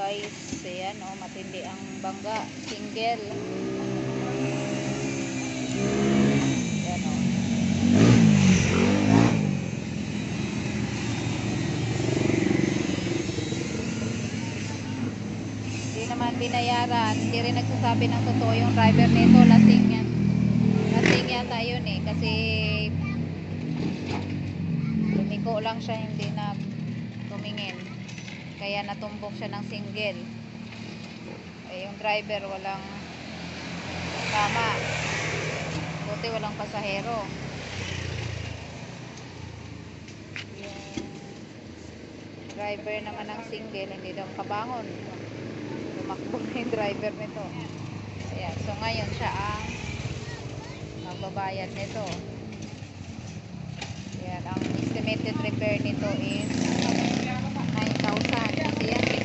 guys. Ayan o, matindi ang bangga. Single. Ayan o. Hindi naman binayaran. Hindi rin nagsasabi ng totoo yung driver nito. Lasing yan. Lasing yata yun eh. Kasi lumiko lang siya, hindi na tumingin. Kaya natumbok siya ng single. Eh, yung driver walang tama. Buti walang pasahero. Yung driver naman ng single, hindi daw kabangon. Tumakbo na yung driver nito. Ayan. So ngayon siya ang magbabayad nito. Ayan. Ang estimated repair nito is 9,000. Kasi yan